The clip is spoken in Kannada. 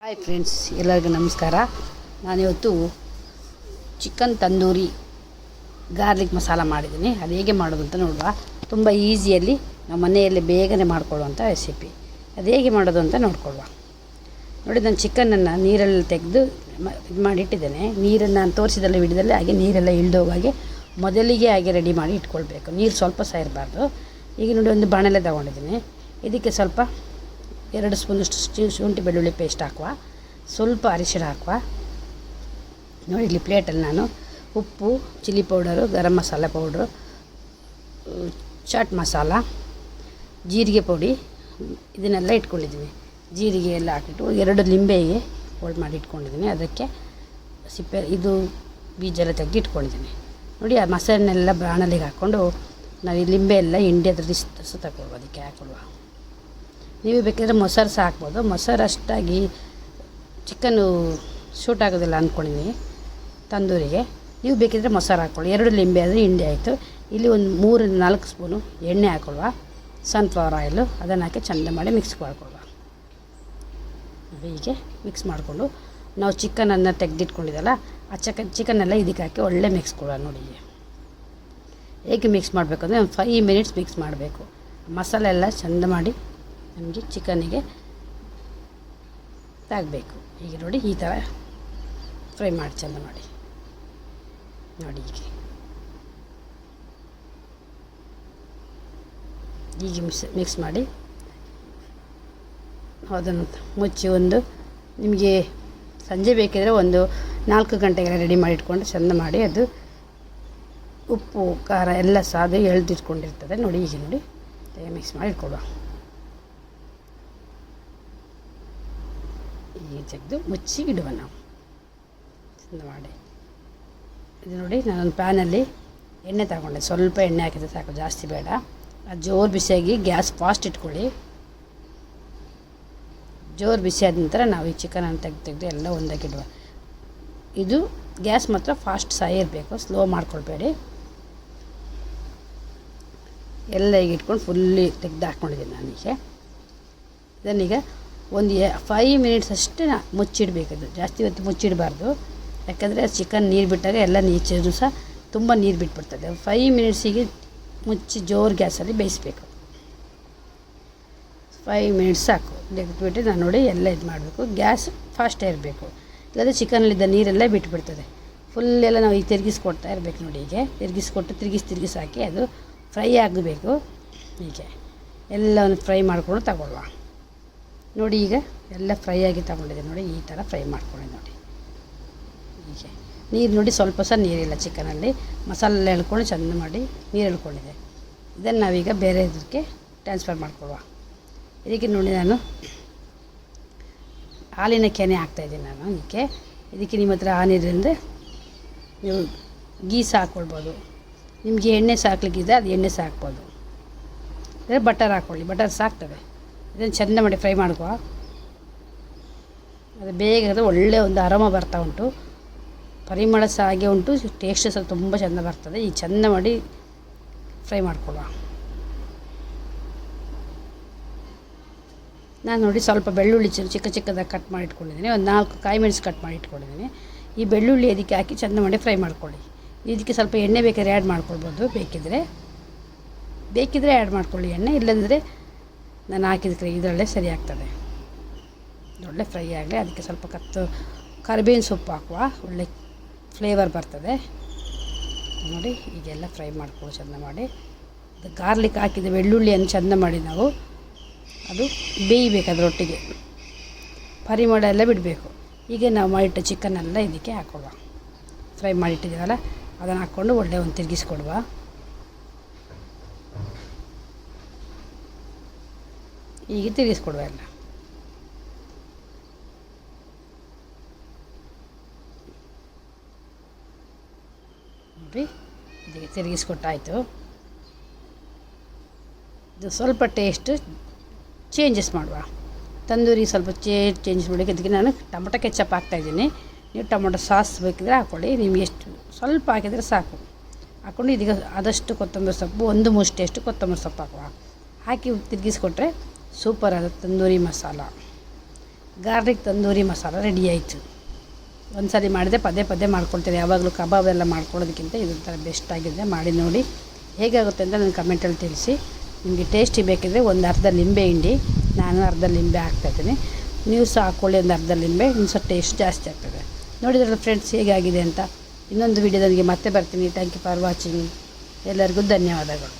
ಹಾಯ್ ಫ್ರೆಂಡ್ಸ್, ಎಲ್ಲರಿಗೂ ನಮಸ್ಕಾರ. ನಾನಿವತ್ತು ಚಿಕನ್ ತಂದೂರಿ ಗಾರ್ಲಿಕ್ ಮಸಾಲ ಮಾಡಿದ್ದೀನಿ. ಅದು ಹೇಗೆ ಮಾಡೋದು ಅಂತ ನೋಡುವ. ತುಂಬ ಈಸಿಯಲ್ಲಿ ನಾವು ಮನೆಯಲ್ಲಿ ಬೇಗನೆ ಮಾಡಿಕೊಳ್ಳುವಂಥ ರೆಸಿಪಿ. ಅದು ಹೇಗೆ ಮಾಡೋದು ಅಂತ ನೋಡ್ಕೊಳ್ಳುವ. ನೋಡಿ, ನಾನು ಚಿಕನನ್ನು ನೀರಲ್ಲಿ ತೆಗೆದು ಇದು ಮಾಡಿ ಇಟ್ಟಿದ್ದೇನೆ. ನೀರನ್ನು ನಾನು ತೋರಿಸಿದಲ್ಲಿ ವಿಡಿಯೋದಲ್ಲಿ ಹಾಗೆ ನೀರೆಲ್ಲ ಇಳಿದೋಗಾಗೆ ಮೊದಲಿಗೆ ಹಾಗೆ ರೆಡಿ ಮಾಡಿ ಇಟ್ಕೊಳ್ಬೇಕು. ನೀರು ಸ್ವಲ್ಪ ಸಹ ಇರಬಾರ್ದು. ಈಗ ನೋಡಿ, ಒಂದು ಬಾಣಲೆ ತಗೊಂಡಿದ್ದೀನಿ. ಇದಕ್ಕೆ ಸ್ವಲ್ಪ 2 ಸ್ಪೂನಷ್ಟು ಶುಂಠಿ ಬೆಳ್ಳುಳ್ಳಿ ಪೇಸ್ಟ್ ಹಾಕುವ, ಸ್ವಲ್ಪ ಅರಿಶಿಣ ಹಾಕುವ. ನೋಡಿ, ಇಲ್ಲಿ ಪ್ಲೇಟಲ್ಲಿ ನಾನು ಉಪ್ಪು, chilli powder, garam masala powder, chat masala, ಜೀರಿಗೆ ಪುಡಿ ಇದನ್ನೆಲ್ಲ ಇಟ್ಕೊಂಡಿದ್ದೀನಿ. ಜೀರಿಗೆ ಎಲ್ಲ ಹಾಕಿಟ್ಟು 2 ಲಿಂಬೆಗೆ ಹೋಲ್ಡ್ ಮಾಡಿ ಇಟ್ಕೊಂಡಿದ್ದೀನಿ. ಅದಕ್ಕೆ ಸಿಪ್ಪೆ ಇದು ಬೀಜ ಎಲ್ಲ ತೆಗೆದು ಇಟ್ಕೊಂಡಿದ್ದೀನಿ. ನೋಡಿ, ಆ ಮಸಾಲೆನೆಲ್ಲ ಬಾಣಲೆಗೆ ಹಾಕ್ಕೊಂಡು ನಾವು ಈ ಲಿಂಬೆ ಎಲ್ಲ ಹಿಂಡಿ ಅದ್ರದ್ದು ಇಷ್ಟು ತಗೊಳ್ಳುವ. ಅದಕ್ಕೆ ಹಾಕೊಳ್ಳುವ. ನೀವು ಬೇಕಾದರೆ ಮೊಸರು ಸಹ ಹಾಕ್ಬೋದು. ಮೊಸರು ಅಷ್ಟಾಗಿ ಚಿಕನ್ನು ಶೂಟ್ ಆಗೋದಿಲ್ಲ ಅಂದ್ಕೊಂಡಿದ್ದೀನಿ ತಂದೂರಿಗೆ. ನೀವು ಬೇಕಿದ್ದರೆ ಮೊಸರು ಹಾಕ್ಕೊಳ್ಳಿ. 2 ಲಿಂಬೆ ಆದರೆ ಹಿಂಡಿ ಆಯಿತು. ಇಲ್ಲಿ ಒಂದು 3-4 ಸ್ಪೂನು ಎಣ್ಣೆ ಹಾಕ್ಕೊಳ್ಳುವ, ಸನ್ಫ್ಲವರ್ ಆಯಿಲು. ಅದನ್ನು ಹಾಕಿ ಚೆಂದ ಮಾಡಿ ಮಿಕ್ಸ್ ಮಾಡ್ಕೊಳ್ಳುವ. ಹೀಗೆ ಮಿಕ್ಸ್ ಮಾಡಿಕೊಂಡು ನಾವು ಚಿಕನನ್ನು ತೆಗೆದಿಟ್ಕೊಂಡಿದ್ದಲ್ಲ, ಆ ಚಿಕನ್ನೆಲ್ಲ ಇದಕ್ಕೆ ಹಾಕಿ ಒಳ್ಳೆ ಮಿಕ್ಸ್ ಕೊಡುವ. ನೋಡಿ, ಹೇಗೆ ಮಿಕ್ಸ್ ಮಾಡಬೇಕು ಅಂದರೆ ಒಂದು 5 ಮಿನಿಟ್ಸ್ ಮಿಕ್ಸ್ ಮಾಡಬೇಕು. ಮಸಾಲೆ ಎಲ್ಲ ಚೆಂದ ಮಾಡಿ ನಮಗೆ ಚಿಕನ್ನಿಗೆ ತಾಗಬೇಕು. ಈಗ ನೋಡಿ, ಈ ಥರ ಫ್ರೈ ಮಾಡಿ ಚೆಂದ ಮಾಡಿ. ನೋಡಿ, ಹೀಗೆ ಮಿಕ್ಸ್ ಮಾಡಿ ಅದನ್ನು ಮುಚ್ಚಿ ನಿಮಗೆ ಸಂಜೆ ಬೇಕಿದ್ರೆ ಒಂದು 4 ಗಂಟೆಗೆಲ್ಲ ರೆಡಿ ಮಾಡಿ ಇಟ್ಕೊಂಡು ಚೆಂದ ಮಾಡಿ ಅದು ಉಪ್ಪು ಖಾರ ಎಲ್ಲ ಸಾದು ಎಳೆದಿಟ್ಕೊಂಡಿರ್ತದೆ. ನೋಡಿ, ಹೀಗೆ ನೋಡಿ ಮಿಕ್ಸ್ ಮಾಡಿ ಇಟ್ಕೊಡುವ. ಹೀಗೆ ತೆಗೆದು ಮುಚ್ಚಿ ಇಡುವ ನಾವು ಚೆಂದ ಮಾಡಿ. ಇದು ನೋಡಿ, ನಾನೊಂದು ಪ್ಯಾನಲ್ಲಿ ಎಣ್ಣೆ ತಗೊಂಡೆ. ಸ್ವಲ್ಪ ಎಣ್ಣೆ ಹಾಕಿದ್ರೆ ಸಾಕು, ಜಾಸ್ತಿ ಬೇಡ. ಅದು ಜೋರು ಬಿಸಿಯಾಗಿ ಗ್ಯಾಸ್ ಫಾಸ್ಟ್ ಇಟ್ಕೊಳ್ಳಿ. ಜೋರು ಬಿಸಿ ಆದ ನಂತರ ನಾವು ಈ ಚಿಕನನ್ನು ತೆಗೆದು ಎಲ್ಲ ಒಂದಾಗಿಡುವ. ಇದು ಗ್ಯಾಸ್ ಮಾತ್ರ ಫಾಸ್ಟ್ ಸಹ ಇರಬೇಕು, ಸ್ಲೋ ಮಾಡ್ಕೊಳ್ಬೇಡಿ. ಎಲ್ಲ ಈಗ ಇಟ್ಕೊಂಡು ಫುಲ್ಲಿ ತೆಗೆದು ಹಾಕ್ಕೊಂಡಿದ್ದೀನಿ ನಾನೀಗ. ಇದನ್ನೀಗ ಒಂದು 5 ಮಿನಿಟ್ಸ್ ಅಷ್ಟೇ ಮುಚ್ಚಿಡಬೇಕದು. ಜಾಸ್ತಿ ಹೊತ್ತು ಮುಚ್ಚಿಡಬಾರ್ದು. ಯಾಕಂದರೆ ಚಿಕನ್ ನೀರು ಬಿಟ್ಟಾಗ ಎಲ್ಲ ನೀರು ಸಹ ತುಂಬ ನೀರು ಬಿಟ್ಬಿಡ್ತದೆ. 5 ಮಿನಿಟ್ಸಿಗೆ ಮುಚ್ಚಿ ಜೋರು ಗ್ಯಾಸಲ್ಲಿ ಬೇಯಿಸಬೇಕು. 5 ಮಿನಿಟ್ಸ್ ಸಾಕು. ತೆಗೆದುಬಿಟ್ಟು ನಾನು ನೋಡಿ ಎಲ್ಲ ಇದು ಮಾಡಬೇಕು. ಗ್ಯಾಸ್ ಫಾಸ್ಟೇ ಇರಬೇಕು, ಇಲ್ಲಾಂದರೆ ಚಿಕನಲ್ಲಿದ್ದ ನೀರೆಲ್ಲ ಬಿಟ್ಟುಬಿಡ್ತದೆ. ಫುಲ್ಲೆಲ್ಲ ನಾವು ಈಗ ತಿರುಗಿಸ್ಕೊಡ್ತಾ ಇರಬೇಕು. ನೋಡಿ, ಹೀಗೆ ತಿರುಗಿಸ್ಕೊಟ್ಟು ತಿರುಗಿಸಿ ಹಾಕಿ ಅದು ಫ್ರೈ ಆಗಬೇಕು. ಹೀಗೆ ಎಲ್ಲವನ್ನು ಫ್ರೈ ಮಾಡಿಕೊಂಡು ತಗೊಳ್ಳುವ. ನೋಡಿ, ಈಗ ಎಲ್ಲ ಫ್ರೈ ಆಗಿ ತಗೊಂಡಿದೆ. ನೋಡಿ, ಈ ಥರ ಫ್ರೈ ಮಾಡ್ಕೊಳ್ಳಿ. ನೋಡಿ, ಹೀಗೆ ನೀರು ನೋಡಿ, ಸ್ವಲ್ಪ ಸಹ ನೀರಿಲ್ಲ ಚಿಕನಲ್ಲಿ. ಮಸಾಲೆ ಎಳ್ಕೊಂಡು ಚೆಂದ ಮಾಡಿ ನೀರು ಎಳ್ಕೊಂಡಿದೆ. ಇದನ್ನು ನಾವೀಗ ಬೇರೆ ಇದಕ್ಕೆ ಟ್ರಾನ್ಸ್ಫರ್ ಮಾಡ್ಕೊಳ್ಳುವ. ಇದಕ್ಕೆ ನೋಡಿ, ನಾನು ಹಾಲಿನ ಕೆನೆ ಹಾಕ್ತಾಯಿದ್ದೀನಿ ನಾನು. ಇದಕ್ಕೆ ನಿಮ್ಮ ಹತ್ರ ಹಾನಿದ್ರಿಂದ ನೀವು ಗೀ ಸಹ ಹಾಕ್ಕೊಳ್ಬೋದು. ನಿಮಗೆ ಎಣ್ಣೆ ಸಾಕ್ಲಿಕ್ಕಿದೆ ಅದು ಎಣ್ಣೆ ಸಹ ಹಾಕ್ಬೋದು. ಅಂದರೆ ಬಟರ್ ಹಾಕ್ಕೊಳ್ಳಿ, ಬಟರ್ ಸಾಕ್ತದೆ. ಇದನ್ನು ಚೆಂದ ಮಾಡಿ ಫ್ರೈ ಮಾಡ್ಕೋ. ಅದು ಬೇಗ ಒಳ್ಳೆಯ ಒಂದು ಅರೋಮ ಬರ್ತಾ ಉಂಟು, ಪರಿಮಳ ಸಹ ಹಾಗೆ ಉಂಟು, ಟೇಸ್ಟ್ ಸಹ ತುಂಬ ಚೆಂದ ಬರ್ತದೆ. ಈ ಚೆಂದ ಮಾಡಿ ಫ್ರೈ ಮಾಡ್ಕೊಳ್ಳುವ. ನಾನು ನೋಡಿ ಸ್ವಲ್ಪ ಬೆಳ್ಳುಳ್ಳಿ ಚಿಕ್ಕದಾಗಿ ಕಟ್ ಮಾಡಿ ಇಟ್ಕೊಂಡಿದ್ದೀನಿ. ಒಂದು 4 ಕಾಯಿ ಮೆಣಸು ಕಟ್ ಮಾಡಿ ಇಟ್ಕೊಂಡಿದ್ದೀನಿ. ಈ ಬೆಳ್ಳುಳ್ಳಿ ಅದಕ್ಕೆ ಹಾಕಿ ಚೆಂದ ಮಾಡಿ ಫ್ರೈ ಮಾಡ್ಕೊಳ್ಳಿ. ಇದಕ್ಕೆ ಸ್ವಲ್ಪ ಎಣ್ಣೆ ಬೇಕಾದ್ರೆ ಆ್ಯಡ್ ಮಾಡ್ಕೊಳ್ಬೋದು. ಬೇಕಿದ್ರೆ ಆ್ಯಡ್ ಮಾಡ್ಕೊಳ್ಳಿ ಎಣ್ಣೆ. ಇಲ್ಲಾಂದರೆ ನಾನು ಹಾಕಿದ್ರೆ ಇದರಲ್ಲೇ ಸರಿ ಆಗ್ತದೆ. ಒಳ್ಳೆ ಫ್ರೈ ಆಗಲಿ. ಅದಕ್ಕೆ ಸ್ವಲ್ಪ ಕರಿಬೇವಿನ ಸೊಪ್ಪು ಹಾಕುವ, ಒಳ್ಳೆ ಫ್ಲೇವರ್ ಬರ್ತದೆ. ನೋಡಿ, ಹೀಗೆಲ್ಲ ಫ್ರೈ ಮಾಡ್ಕೊಳ್ಳಿ ಚೆಂದ ಮಾಡಿ. ಅದು ಗಾರ್ಲಿಕ್ ಹಾಕಿದ ಬೆಳ್ಳುಳ್ಳಿಯನ್ನು ಚೆಂದ ಮಾಡಿ ನಾವು ಅದು ಬೇಯಬೇಕು. ಅದರೊಟ್ಟಿಗೆ ಪರಿಮಳ ಎಲ್ಲ ಬಿಡಬೇಕು. ಈಗ ನಾವು ಮಾಡಿಟ್ಟ ಚಿಕನ್ನೆಲ್ಲ ಇದಕ್ಕೆ ಹಾಕೊಳ್ಳುವ. ಫ್ರೈ ಮಾಡಿಟ್ಟಿದ್ದೀವಲ್ಲ ಅದನ್ನು ಹಾಕ್ಕೊಂಡು ಒಳ್ಳೆ ಒಂದು ತಿರುಗಿಸ್ಕೊಡುವ. ಹೀಗೆ ತಿರುಗಿಸ್ಕೊಡುವ ಎಲ್ಲ. ನೋಡಿ, ಇದಕ್ಕೆ ತಿರುಗಿಸ್ಕೊಟ್ಟಾಯಿತು. ಇದು ಸ್ವಲ್ಪ ಟೇಸ್ಟ್ ಚೇಂಜಸ್ ಮಾಡುವ. ತಂದೂರಿ ಸ್ವಲ್ಪ ಚೇಂಜಸ್ ಮಾಡೋಕ್ಕೆ ಅದಕ್ಕೆ ನಾನು ಟೊಮೊಟೊ ಕೆಚಪ್ ಹಾಕ್ತಾಯಿದ್ದೀನಿ. ನೀವು ಟೊಮೊಟೊ ಸಾಸ್ ಬೇಕಿದ್ರೆ ಹಾಕ್ಕೊಳ್ಳಿ. ನಿಮಗೆ ಎಷ್ಟು ಸ್ವಲ್ಪ ಹಾಕಿದರೆ ಸಾಕು. ಹಾಕ್ಕೊಂಡು ಇದೀಗ ಆದಷ್ಟು ಕೊತ್ತಂಬರಿ ಸೊಪ್ಪು, 1 ಮುಷ್ಟಿಯಷ್ಟು ಕೊತ್ತಂಬರಿ ಸೊಪ್ಪು ಹಾಕಿ ತಿರುಗಿಸ್ಕೊಟ್ರೆ ಸೂಪರ್ ಆದ ತಂದೂರಿ ಮಸಾಲ. ಗಾರ್ಲಿಕ್ ತಂದೂರಿ ಮಸಾಲ ರೆಡಿ ಆಯಿತು. ಒಂದು ಸಾರಿ ಮಾಡಿದೆ ಪದೇ ಪದೇ ಮಾಡ್ಕೊಳ್ತೀನಿ. ಯಾವಾಗಲೂ ಕಬಾಬ್ ಎಲ್ಲ ಮಾಡ್ಕೊಳ್ಳೋದಕ್ಕಿಂತ ಇದೊಂಥರ ಬೆಸ್ಟ್ ಆಗಿದೆ. ಮಾಡಿ ನೋಡಿ ಹೇಗಾಗುತ್ತೆ ಅಂತ ನನ್ನ ಕಮೆಂಟಲ್ಲಿ ತಿಳಿಸಿ. ನಿಮಗೆ ಟೇಸ್ಟಿ ಬೇಕಿದ್ದರೆ ಒಂದು ಅರ್ಧ ಲಿಂಬೆ ಹಿಂಡಿ, ನಾನು ಅರ್ಧ ಲಿಂಬೆ ಹಾಕ್ತಾಯಿದ್ದೀನಿ. ನೀವು ಸಹ ಹಾಕ್ಕೊಳ್ಳಿ ಒಂದು ಅರ್ಧ ಲಿಂಬೆ, ಇನ್ನು ಸ್ವಲ್ಪ ಟೇಸ್ಟ್ ಜಾಸ್ತಿ ಆಗ್ತದೆ. ನೋಡಿದ್ರಲ್ಲ ಫ್ರೆಂಡ್ಸ್ ಹೇಗಾಗಿದೆ ಅಂತ. ಇನ್ನೊಂದು ವಿಡಿಯೋದೊಂದಿಗೆ ಮತ್ತೆ ಬರ್ತೀನಿ. Thank you for watching. ಎಲ್ಲರಿಗೂ ಧನ್ಯವಾದಗಳು.